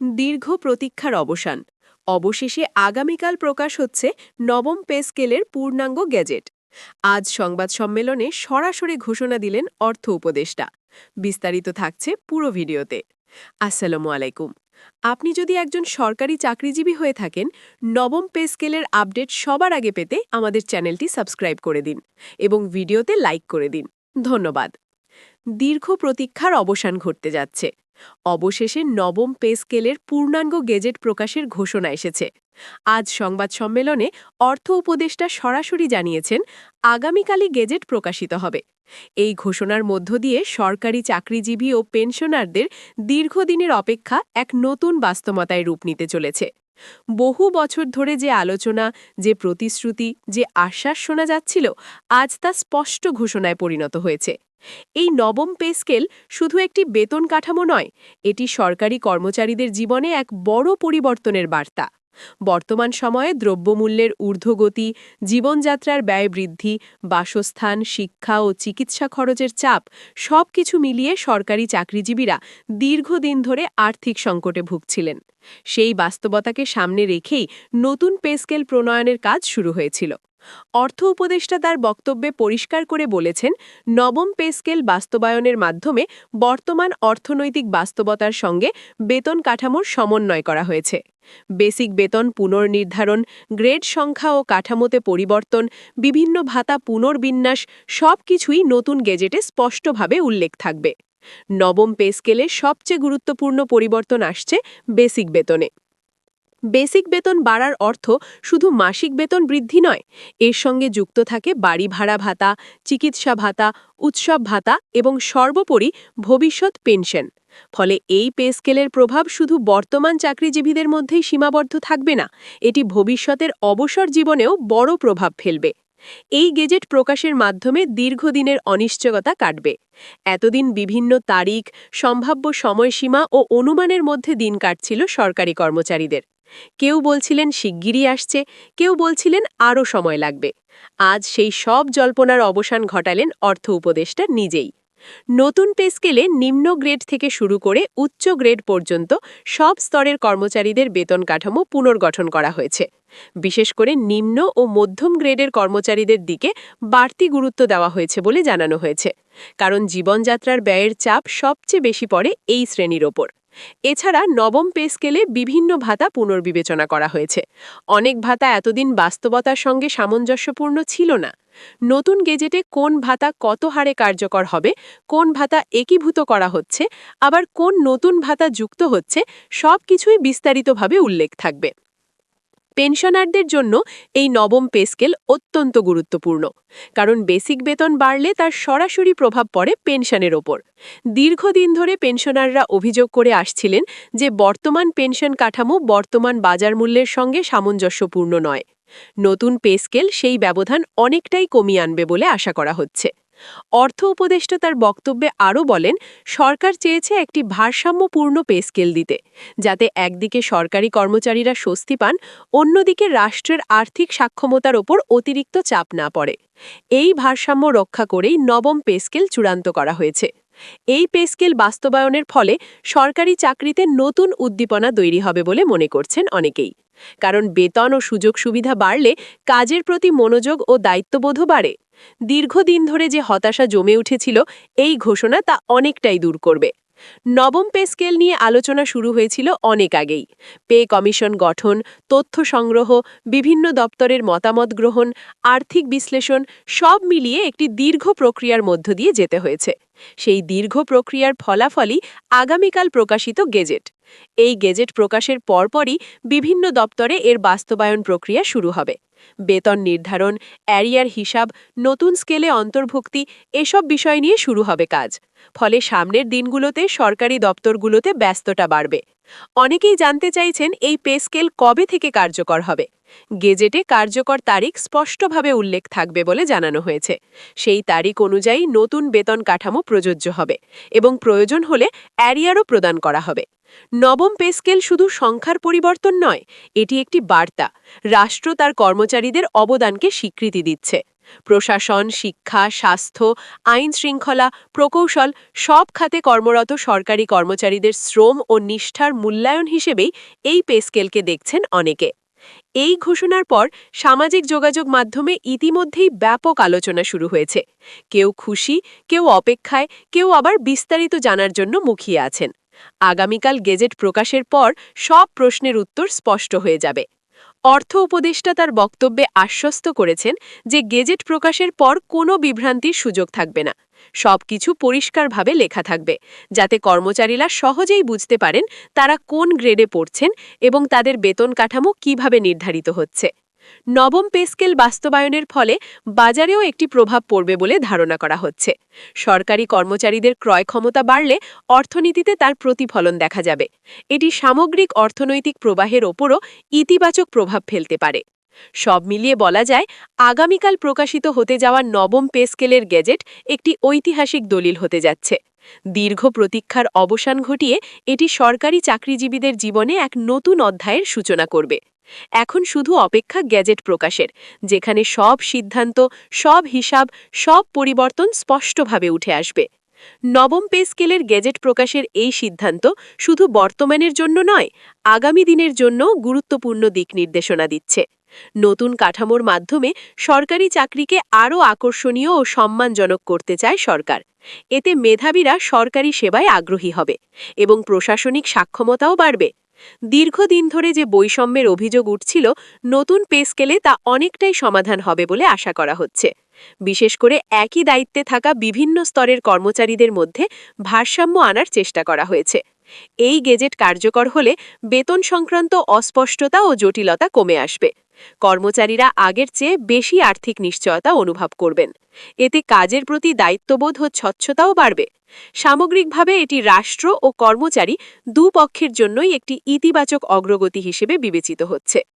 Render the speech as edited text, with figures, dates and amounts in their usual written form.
দীর্ঘ প্রতীক্ষার অবসান। অবশেষে আগামীকাল প্রকাশ হচ্ছে নবম পে স্কেলের পূর্ণাঙ্গ গেজেট। আজ সংবাদ সম্মেলনে সরাসরি ঘোষণা দিলেন অর্থ উপদেষ্টা। বিস্তারিত থাকছে পুরো ভিডিওতে। আসসালামু আলাইকুম। আপনি যদি একজন সরকারি চাকরিজীবী হয়ে থাকেন, নবম পে স্কেলের আপডেট সবার আগে পেতে আমাদের চ্যানেলটি সাবস্ক্রাইব করে দিন এবং ভিডিওতে লাইক করে দিন। ধন্যবাদ। দীর্ঘ প্রতীক্ষার অবসান ঘটতে যাচ্ছে। অবশেষে নবম পে স্কেলের পূর্ণাঙ্গ গেজেট প্রকাশের ঘোষণা এসেছে। আজ সংবাদ সম্মেলনে অর্থ উপদেষ্টা সরাসরি জানিয়েছেন, আগামীকালই গেজেট প্রকাশিত হবে। এই ঘোষণার মধ্য দিয়ে সরকারি চাকরিজীবী ও পেনশনারদের দীর্ঘদিনের অপেক্ষা এক নতুন বাস্তবতায় রূপ নিতে চলেছে। বহু বছর ধরে যে আলোচনা, যে প্রতিশ্রুতি, যে আশ্বাস শোনা যাচ্ছিল, আজ তা স্পষ্ট ঘোষণায় পরিণত হয়েছে। এই নবম পে স্কেল শুধু একটি বেতন কাঠামো নয়, এটি সরকারি কর্মচারীদের জীবনে এক বড় পরিবর্তনের বার্তা। বর্তমান সময়ে দ্রব্যমূল্যের ঊর্ধ্বগতি, জীবনযাত্রার ব্যয় বৃদ্ধি, বাসস্থান, শিক্ষা ও চিকিৎসা খরচের চাপ সবকিছু মিলিয়ে সরকারি চাকরিজীবীরা দীর্ঘদিন ধরে আর্থিক সংকটে ভুগছিলেন। সেই বাস্তবতাকে সামনে রেখেই নতুন পে স্কেল প্রণয়নের কাজ শুরু হয়েছিল। অর্থ উপদেষ্টা তার বক্তব্যে পরিষ্কার করে বলেছেন, নবম পে স্কেল বাস্তবায়নের মাধ্যমে বর্তমান অর্থনৈতিক বাস্তবতার সঙ্গে বেতন কাঠামোর সমন্বয় করা হয়েছে। বেসিক বেতন পুনর্নির্ধারণ, গ্রেড সংখ্যা ও কাঠামোতে পরিবর্তন, বিভিন্ন ভাতা পুনর্বিন্যাস সবকিছুই নতুন গেজেটে স্পষ্টভাবে উল্লেখ থাকবে। নবম পে স্কেলে সবচেয়ে গুরুত্বপূর্ণ পরিবর্তন আসছে বেসিক বেতনে। বেসিক বেতন বাড়ার অর্থ শুধু মাসিক বেতন বৃদ্ধি নয়, এর সঙ্গে যুক্ত থাকে বাড়ি ভাড়া ভাতা, চিকিৎসা ভাতা, উৎসব ভাতা এবং সর্বোপরি ভবিষ্যৎ পেনশন। ফলে এই পে স্কেলের প্রভাব শুধু বর্তমান চাকরিজীবীদের মধ্যেই সীমাবদ্ধ থাকবে না, এটি ভবিষ্যতের অবসর জীবনেও বড় প্রভাব ফেলবে। এই গেজেট প্রকাশের মাধ্যমে দীর্ঘদিনের অনিশ্চয়তা কাটবে। এতদিন বিভিন্ন তারিখ, সম্ভাব্য সময়সীমা ও অনুমানের মধ্যে দিন কাটছিল সরকারি কর্মচারীদের। কেউ বলছিলেন শিগগিরই আসছে, কেউ বলছিলেন আরও সময় লাগবে। আজ সেই সব জল্পনার অবসান ঘটালেন অর্থ উপদেষ্টা নিজেই। নতুন পে স্কেলে নিম্ন গ্রেড থেকে শুরু করে উচ্চ গ্রেড পর্যন্ত সব স্তরের কর্মচারীদের বেতন কাঠামো পুনর্গঠন করা হয়েছে। বিশেষ করে নিম্ন ও মধ্যম গ্রেডের কর্মচারীদের দিকে বাড়তি গুরুত্ব দেওয়া হয়েছে বলে জানানো হয়েছে, কারণ জীবনযাত্রার ব্যয়ের চাপ সবচেয়ে বেশি পড়ে এই শ্রেণীর ওপর। এছাড়া নবম পে স্কেলে বিভিন্ন ভাতা পুনর্বিবেচনা করা হয়েছে। অনেক ভাতা এতদিন বাস্তবতার সঙ্গে সামঞ্জস্যপূর্ণ ছিল না। নতুন গেজেটে কোন ভাতা কত হারে কার্যকর হবে, কোন ভাতা একীভূত করা হচ্ছে, আবার কোন নতুন ভাতা যুক্ত হচ্ছে, সবকিছুই বিস্তারিতভাবে উল্লেখ থাকবে। পেনশনারদের জন্য এই নবম পে স্কেল অত্যন্ত গুরুত্বপূর্ণ, কারণ বেসিক বেতন বাড়লে তার সরাসরি প্রভাব পড়ে পেনশনের ওপর। দীর্ঘদিন ধরে পেনশনাররা অভিযোগ করে আসছিলেন যে বর্তমান পেনশন কাঠামো বর্তমান বাজার মূল্যের সঙ্গে সামঞ্জস্যপূর্ণ নয়। নতুন পে স্কেল সেই ব্যবধান অনেকটাই কমিয়ে আনবে বলে আশা করা হচ্ছে। অর্থ উপদেষ্টা তার বক্তব্যে আরও বলেন, সরকার চেয়েছে একটি ভারসাম্যপূর্ণ পে স্কেল দিতে, যাতে একদিকে সরকারি কর্মচারীরা স্বস্তি পান, অন্যদিকে রাষ্ট্রের আর্থিক সক্ষমতার ওপর অতিরিক্ত চাপ না পড়ে। এই ভারসাম্য রক্ষা করেই নবম পে স্কেল চূড়ান্ত করা হয়েছে। এই পে স্কেল বাস্তবায়নের ফলে সরকারি চাকরিতে নতুন উদ্দীপনা তৈরি হবে বলে মনে করছেন অনেকেই। কারণ বেতন ও সুযোগ সুবিধা বাড়লে কাজের প্রতি মনোযোগ ও দায়িত্ববোধও বাড়ে। দীর্ঘদিন ধরে যে হতাশা জমে উঠেছিল, এই ঘোষণা তা অনেকটাই দূর করবে। নবম পে স্কেল নিয়ে আলোচনা শুরু হয়েছিল অনেক আগেই। পে কমিশন গঠন, তথ্য সংগ্রহ, বিভিন্ন দপ্তরের মতামত গ্রহণ, আর্থিক বিশ্লেষণ সব মিলিয়ে একটি দীর্ঘ প্রক্রিয়ার মধ্য দিয়ে যেতে হয়েছে। সেই দীর্ঘ প্রক্রিয়ার ফলাফলই আগামীকাল প্রকাশিত গেজেট। এই গেজেট প্রকাশের পরপরই বিভিন্ন দপ্তরে এর বাস্তবায়ন প্রক্রিয়া শুরু হবে। বেতন নির্ধারণ, অ্যারিয়ার হিসাব, নতুন স্কেলে অন্তর্ভুক্তি এসব বিষয় নিয়ে শুরু হবে কাজ। ফলে সামনের দিনগুলোতে সরকারি দপ্তরগুলোতে ব্যস্ততা বাড়বে। অনেকেই জানতে চাইছেন এই পে স্কেল কবে থেকে কার্যকর হবে। গেজেটে কার্যকর তারিখ স্পষ্টভাবে উল্লেখ থাকবে বলে জানানো হয়েছে। সেই তারিখ অনুযায়ী নতুন বেতন কাঠামো প্রযোজ্য হবে এবং প্রয়োজন হলে অ্যারিয়ারও প্রদান করা হবে। নবম পে স্কেল শুধু সংখ্যার পরিবর্তন নয়, এটি একটি বার্তা। রাষ্ট্র তার কর্মচারীদের অবদানকে স্বীকৃতি দিচ্ছে। প্রশাসন, শিক্ষা, স্বাস্থ্য, আইন শৃঙ্খলা, প্রকৌশল সব খাতে কর্মরত সরকারি কর্মচারীদের শ্রম ও নিষ্ঠার মূল্যায়ন হিসেবেই এই পে স্কেলকে দেখছেন অনেকে। এই ঘোষণার পর সামাজিক যোগাযোগ মাধ্যমে ইতিমধ্যেই ব্যাপক আলোচনা শুরু হয়েছে। কেউ খুশি, কেউ অপেক্ষায়, কেউ আবার বিস্তারিত জানার জন্য মুখিয়ে আছেন। আগামীকাল গেজেট প্রকাশের পর সব প্রশ্নের উত্তর স্পষ্ট হয়ে যাবে। অর্থ উপদেষ্টা তার বক্তব্যে আশ্বস্ত করেছেন যে গেজেট প্রকাশের পর কোনো বিভ্রান্তির সুযোগ থাকবে না। সবকিছু পরিষ্কারভাবে লেখা থাকবে, যাতে কর্মচারীরা সহজেই বুঝতে পারেন তারা কোন গ্রেডে পড়ছেন এবং তাদের বেতন কাঠামো কিভাবে নির্ধারিত হচ্ছে। নবম পে স্কেল বাস্তবায়নের ফলে বাজারেও একটি প্রভাব পড়বে বলে ধারণা করা হচ্ছে। সরকারি কর্মচারীদের ক্রয় ক্ষমতা বাড়লে অর্থনীতিতে তার প্রতিফলন দেখা যাবে। এটি সামগ্রিক অর্থনৈতিক প্রবাহের ওপরও ইতিবাচক প্রভাব ফেলতে পারে। সব মিলিয়ে বলা যায়, আগামীকাল প্রকাশিত হতে যাওয়া নবম পে স্কেলের গেজেট একটি ঐতিহাসিক দলিল হতে যাচ্ছে। দীর্ঘ প্রতীক্ষার অবসান ঘটিয়ে এটি সরকারি চাকরিজীবীদের জীবনে এক নতুন অধ্যায়ের সূচনা করবে। এখন শুধু অপেক্ষা গেজেট প্রকাশের, যেখানে সব সিদ্ধান্ত, সব হিসাব, সব পরিবর্তন স্পষ্টভাবে উঠে আসবে। নবম পে স্কেলের গেজেট প্রকাশের এই সিদ্ধান্ত শুধু বর্তমানের জন্য নয়, আগামী দিনের জন্য গুরুত্বপূর্ণ দিক নির্দেশনা দিচ্ছে। নতুন কাঠামোর মাধ্যমে সরকারি চাকরিকে আরও আকর্ষণীয় ও সম্মানজনক করতে চায় সরকার। এতে মেধাবীরা সরকারি সেবায় আগ্রহী হবে এবং প্রশাসনিক সক্ষমতাও বাড়বে। দীর্ঘদিন ধরে যে বৈষম্যের অভিযোগ উঠছিল, নতুন পে স্কেলে তা অনেকটাই সমাধান হবে বলে আশা করা হচ্ছে। বিশেষ করে একই দায়িত্বে থাকা বিভিন্ন স্তরের কর্মচারীদের মধ্যে ভারসাম্য আনার চেষ্টা করা হয়েছে। এই গেজেট কার্যকর হলে বেতন সংক্রান্ত অস্পষ্টতা ও জটিলতা কমে আসবে। কর্মচারীরা আগের চেয়ে বেশি আর্থিক নিশ্চয়তা অনুভব করবেন। এতে কাজের প্রতি দায়িত্ববোধ ও স্বচ্ছতাও বাড়বে। সামগ্রিকভাবে এটি রাষ্ট্র ও কর্মচারী দুপক্ষের জন্যই একটি ইতিবাচক অগ্রগতি হিসেবে বিবেচিত হচ্ছে।